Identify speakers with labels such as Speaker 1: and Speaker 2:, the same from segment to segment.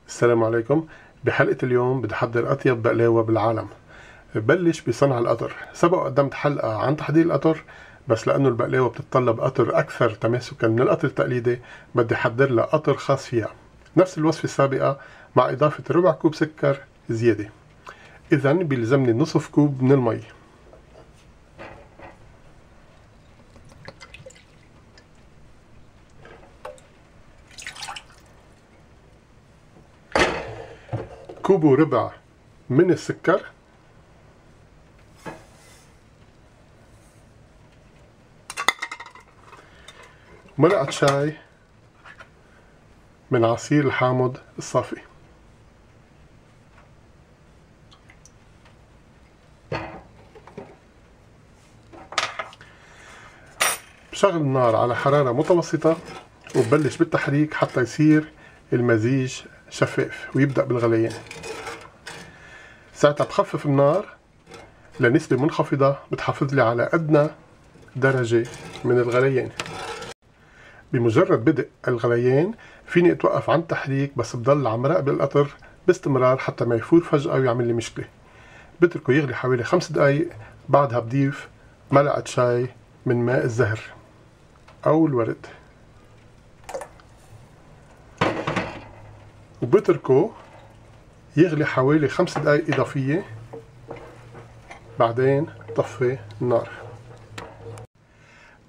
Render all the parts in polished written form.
Speaker 1: السلام عليكم. بحلقة اليوم بدي أحضر أطيب بقلاوة بالعالم. ببلش بصنع القطر. سبق قدمت حلقة عن تحضير القطر، بس لأنه البقلاوة بتتطلب قطر أكثر تماسكا من القطر التقليدي بدي أحضر لها قطر خاص فيها، نفس الوصفة السابقة مع إضافة ربع كوب سكر زيادة. إذن بيلزمني نصف كوب من المي. كوب وربع من السكر، ملعقة شاي من عصير الحامض الصافي. بشغل النار على حرارة متوسطة وببلش بالتحريك حتى يصير المزيج شفاف ويبدأ بالغليان. ساعتها بخفف النار لنسبة منخفضة بتحافظ لي على أدنى درجة من الغليان. بمجرد بدء الغليان فيني اتوقف عن التحريك، بس بضل عم راقب القطر باستمرار حتى ما يفور فجأة ويعمل لي مشكلة. بتركه يغلي حوالي 5 دقايق، بعدها بضيف ملعقة شاي من ماء الزهر أو الورد وبتركه يغلي حوالي 5 دقايق إضافية، بعدين طفي النار.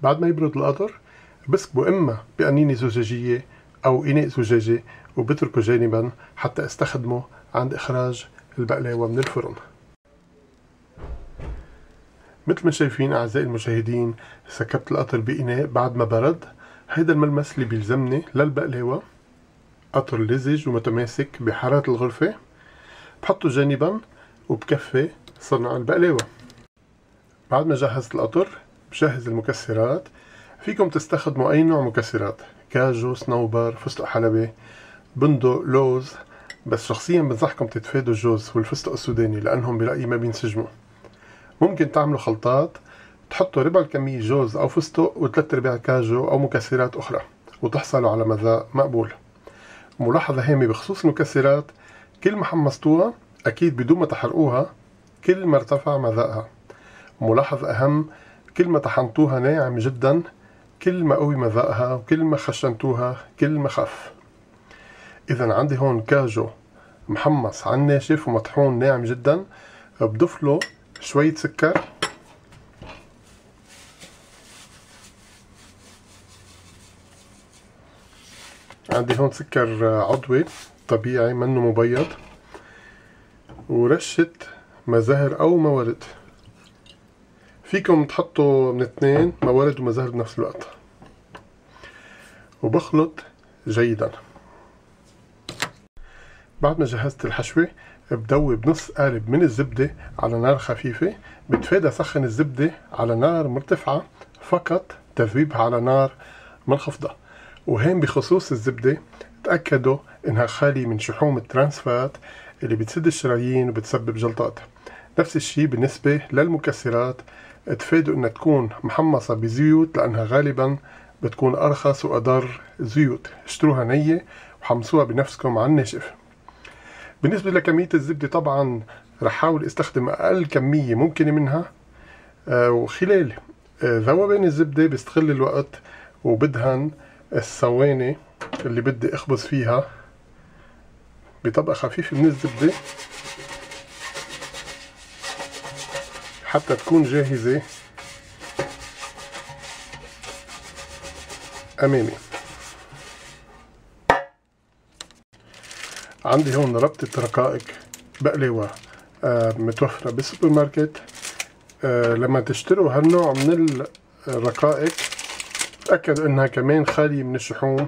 Speaker 1: بعد ما يبرد القطر بسكبه إما بقنينة زجاجية أو إناء زجاجي وبتركه جانبا حتى استخدمه عند إخراج البقلاوة من الفرن. مثل ما شايفين أعزائي المشاهدين، سكبت القطر بإناء بعد ما برد. هيدا الملمس اللي بيلزمني للبقلاوة، قطر لزج ومتماسك بحرارة الغرفة. بحطه جانبا وبكفي صنع البقلاوة. بعد ما جهزت القطر بجهز المكسرات. فيكم تستخدموا أي نوع مكسرات، كاجو، صنوبر، فستق حلبي، بندق، لوز، بس شخصيا بنصحكم تتفادوا الجوز والفستق السوداني لأنهم برأيي ما بينسجموا. ممكن تعملوا خلطات تحطوا ربع الكمية جوز أو فستق وثلاث أرباع كاجو أو مكسرات أخرى وتحصلوا على مذاق مقبول. ملاحظة هامة بخصوص المكسرات، كل ما حمصتوها أكيد بدون ما تحرقوها كل ما ارتفع مذاقها. ملاحظة أهم، كل ما طحنتوها ناعم جدا كل ما قوي مذاقها، وكل ما خشنتوها كل ما خف. إذا عندي هون كاجو محمص عن ناشف ومطحون ناعم جدا، بضيف له شوية سكر عندي هون سكر عضوي طبيعي منه مبيض، ورشة مزهر أو موارد. فيكم تحطوا من 2 موارد ومزهر بنفس الوقت. وبخلط جيدا. بعد ما جهزت الحشوة بدوب نص قالب من الزبدة على نار خفيفة. بتفادى سخن الزبدة على نار مرتفعة، فقط تذويبها على نار منخفضة. وهين بخصوص الزبدة تأكدوا انها خالي من شحوم الترانسفات اللي بتسد الشرايين وبتسبب جلطات. نفس الشيء بالنسبة للمكسرات، تفادوا انها تكون محمصة بزيوت لانها غالبا بتكون ارخص واضر زيوت. اشتروها نية وحمصوها بنفسكم على الناشف. بالنسبة لكمية الزبدة طبعا رح حاول استخدم اقل كمية ممكنة منها، وخلال ذوبان الزبدة بستغل الوقت وبدهن الصواني اللي بدي اخبز فيها بطبقة خفيفة من الزبدة حتى تكون جاهزة امامي. عندي هون ربطة رقائق بقلاوة متوفرة بالسوبر ماركت. لما تشتروا هالنوع من الرقائق تأكدوا انها كمان خالية من الشحوم.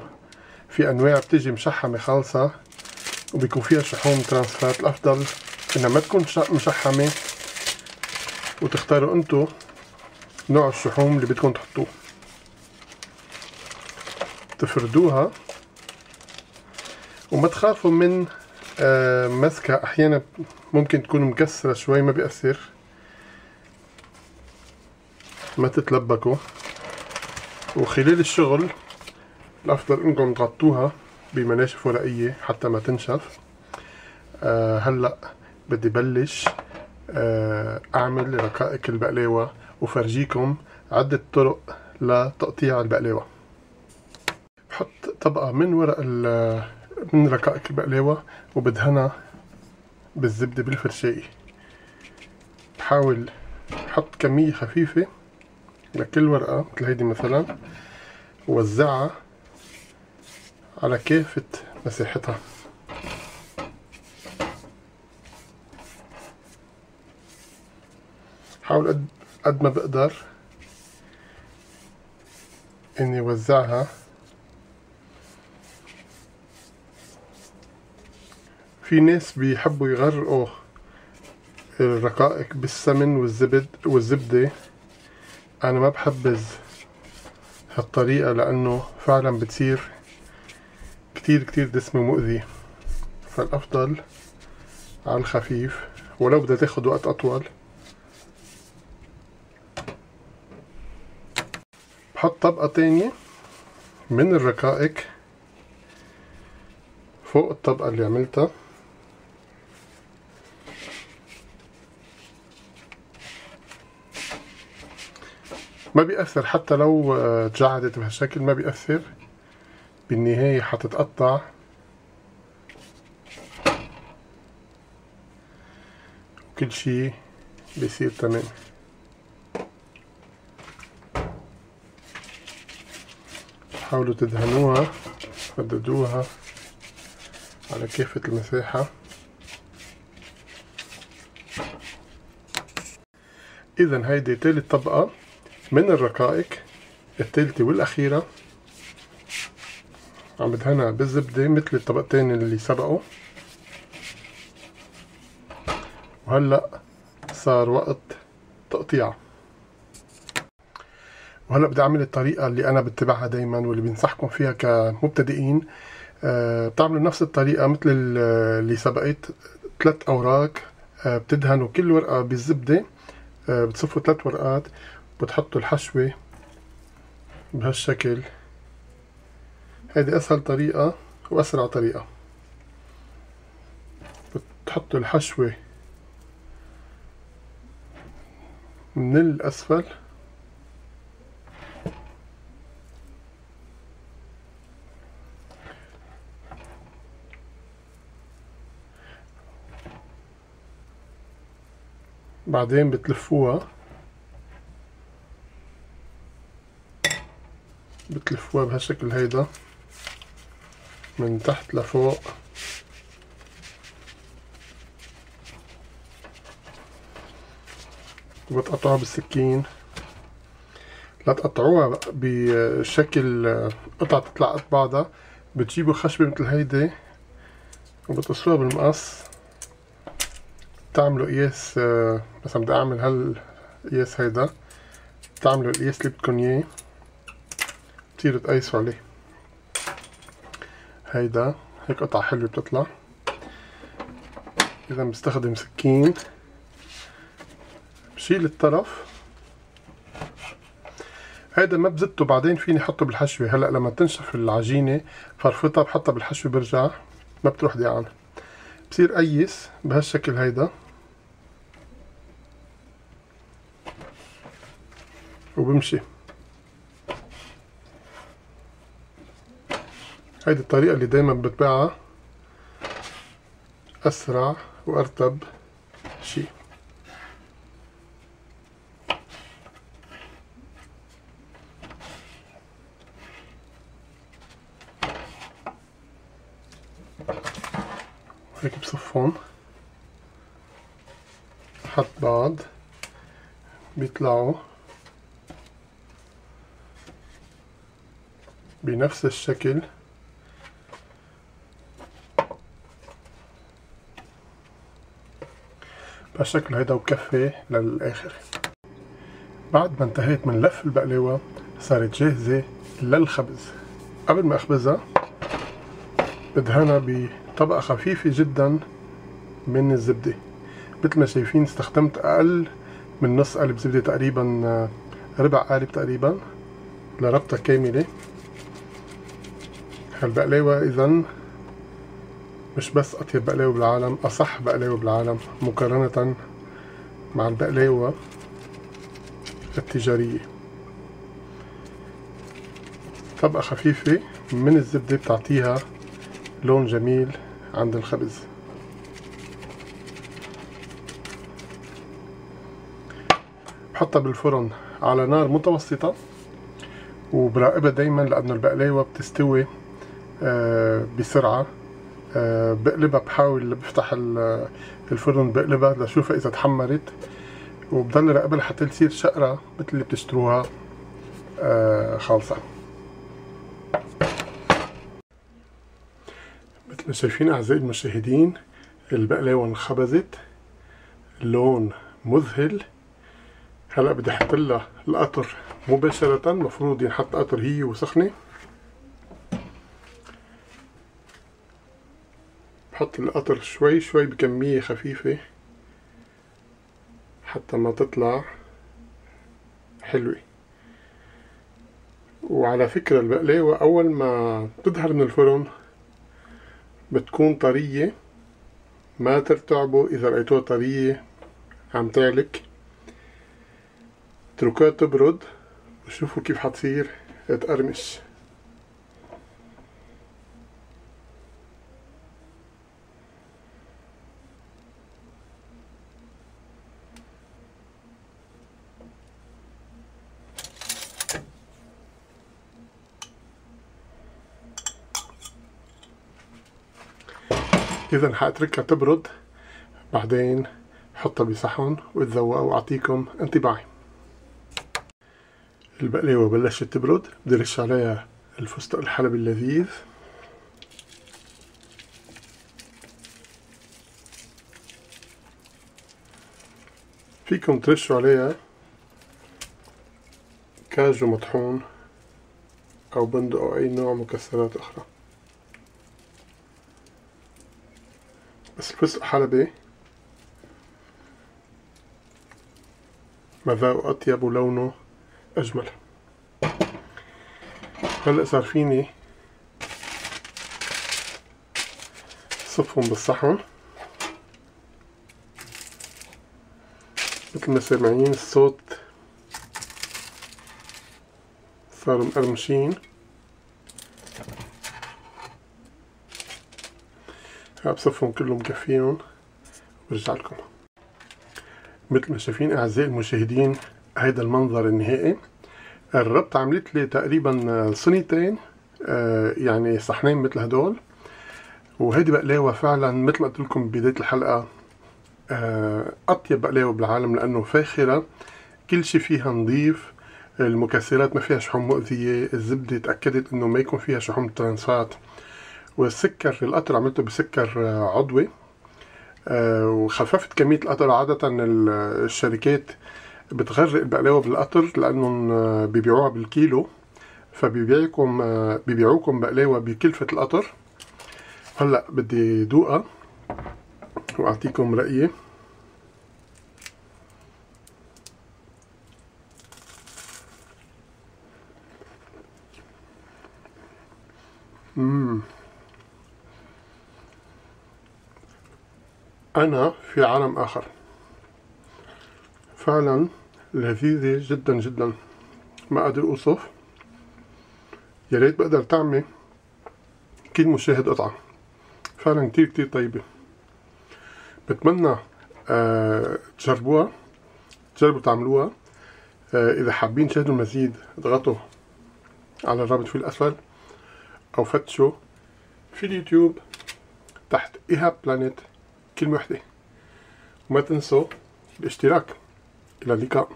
Speaker 1: في انواع بتيجي مشحمة خالصة وبيكون فيها شحوم ترانسفات. الافضل انها ما تكون مشحمة وتختاروا انتو نوع الشحوم اللي بدكم تحطوه. تفردوها وما تخافوا من مسكها، احيانا ممكن تكون مكسرة شوي، ما بيأثر، ما تتلبكوا. وخلال الشغل الافضل انكم تغطوها بمناشف ورقية حتى ما تنشف. هلأ بدي بلش أعمل رقائق البقلاوة وفرجيكم عدة طرق لتقطيع البقلاوة. بحط طبقة من رقائق البقلاوة وبدهنها بالزبدة بالفرشاية. بحاول احط كمية خفيفة لكل ورقة مثل هيدي مثلا، ووزعها على كافة مساحتها. حاول قد ما بقدر اني وزعها. في ناس بيحبوا يغرقوا الرقائق بالسمن والزبدة. انا ما بحبذ هالطريقة لانه فعلا بتصير كتير دسمة ومؤذية، فالافضل على الخفيف ولو بدها تاخد وقت اطول. بحط طبقة تانية من الرقائق فوق الطبقة اللي عملتها. ما بيأثر حتى لو تجعدت بهالشكل، ما بيأثر، بالنهاية حتتقطع وكل شي بيصير تمام. حاولوا تدهنوها، رددوها على كافة المساحة. إذا هيدي تالت طبقة من الرقائق، التالتة والأخيرة، عم بدهنها بالزبدة مثل الطبقتين اللي سبقوا. وهلأ صار وقت تقطيع. وهلأ بدي أعمل الطريقة اللي أنا بتبعها دايما واللي بنصحكم فيها كمبتدئين. بتعملوا نفس الطريقة مثل اللي سبقت. 3 أوراق، بتدهنوا كل ورقة بالزبدة، بتصفوا 3 ورقات، بتحطوا الحشوة بهالشكل. هيدي أسهل طريقة وأسرع طريقة. بتحطوا الحشوة من الأسفل بعدين بتلفوها بهالشكل هيدا من تحت لفوق. وبتقطعوها بالسكين. لا تقطعوها بشكل قطعة تطلع قد بعضها. بتجيبوا خشبة مثل هيدي وبتقصوها بالمقص. بتعملوا قياس، مثلا بدي اعمل هالقياس هيدا، بتعملوا القياس اللي بدكن اياه، بتصيروا تقيسوا عليه. هيدا هيك قطعة حلوة بتطلع. اذا بستخدم سكين بشيل الطرف هيدا، ما بزته، بعدين فيني احطه بالحشوة. هلا لما تنشف العجينة فرفتها بحطها بالحشوة، برجع ما بتروح ديعان. بصير قيس بهالشكل هيدا وبمشي. هيدي الطريقة اللي دايما بتبعها، أسرع وأرتب شي. هيك بصفهم حط بعض، بيطلعوا بنفس الشكل. بهالشكل هيدا وكفي للآخر. بعد ما انتهيت من لف البقلاوة صارت جاهزة للخبز. قبل ما أخبزها بدهنها بطبقة خفيفة جدا من الزبدة. مثل ما شايفين استخدمت أقل من نص قالب زبدة، تقريبا ربع قالب تقريبا، لربطة كاملة. هالبقلاوة إذن مش بس أطيب بقلاوة بالعالم، أصح بقلاوة بالعالم مقارنة مع البقلاوة التجارية. طبقة خفيفة من الزبدة بتعطيها لون جميل عند الخبز. بحطها بالفرن على نار متوسطة وبراقبها دايما لأنه البقلاوة بتستوي بسرعة. بقلبها، بحاول بفتح الفرن بقلبها لشوفها إذا تحمرت، وبضل راقبها لحتى تصير شقرة مثل اللي بتشتروها خالصة. مثل ما شايفين أعزائي المشاهدين البقلاوة انخبزت، اللون مذهل. هلا بدي احط لها القطر مباشرة، المفروض ينحط قطر هي وسخنة. بحط القطر شوي شوي بكمية خفيفة حتى ما تطلع حلوة. وعلى فكرة البقلاوة أول ما بتظهر من الفرن بتكون طرية، ما ترتعبوا إذا لقيتوها طرية عم تعلك. اتركوها تبرد وشوفوا كيف حتصير تقرمش. إذا حاتركها تبرد، بعدين حطها بصحن وتذوقها وأعطيكم انطباعي. البقلاوة بلشت تبرد، بدي رش عليها الفستق الحلبي اللذيذ. فيكم ترشوا عليها كاجو مطحون أو بندق أو أي نوع مكسرات أخرى، بس الفستق حلبي مذاقه أطيب ولونه أجمل. هلأ صار فيني صفهم بالصحن مثل ما سامعين الصوت، صاروا مقرمشين. هلا بصفهم كلهم مكفيهم وبرجع لكم. مثل ما شايفين أعزائي المشاهدين هيدا المنظر النهائي. الربط عملت لي تقريبا صينيتين، يعني صحنين مثل هدول. وهيدي بقلاوة فعلا مثل ما قلت لكم ببداية الحلقة أطيب بقلاوة بالعالم، لأنه فاخرة، كل شي فيها نظيف، المكسرات ما فيها شحوم مؤذية، الزبدة تأكدت إنه ما يكون فيها شحوم ترانسفات، والسكر القطر عملته بسكر عضوي، وخففت كمية القطر. عادة الشركات بتغرق البقلاوة بالقطر لأنهم بيبيعوها بالكيلو، بيبيعوكم بقلاوة بكلفة القطر. هلا بدي دوقها وأعطيكم رأيي. أنا في عالم آخر، فعلا لذيذة جدا جدا، ما قادر أوصف. يا ريت بقدر طعمي كل مشاهد قطعة، فعلا كتير كتير طيبة. بتمنى تجربوا تعملوها. إذا حابين تشاهدوا المزيد اضغطوا على الرابط في الأسفل أو فتشوا في اليوتيوب تحت إيهاب بلانيت كلمة واحدة، وما تنسوا الاشتراك. إلى اللقاء.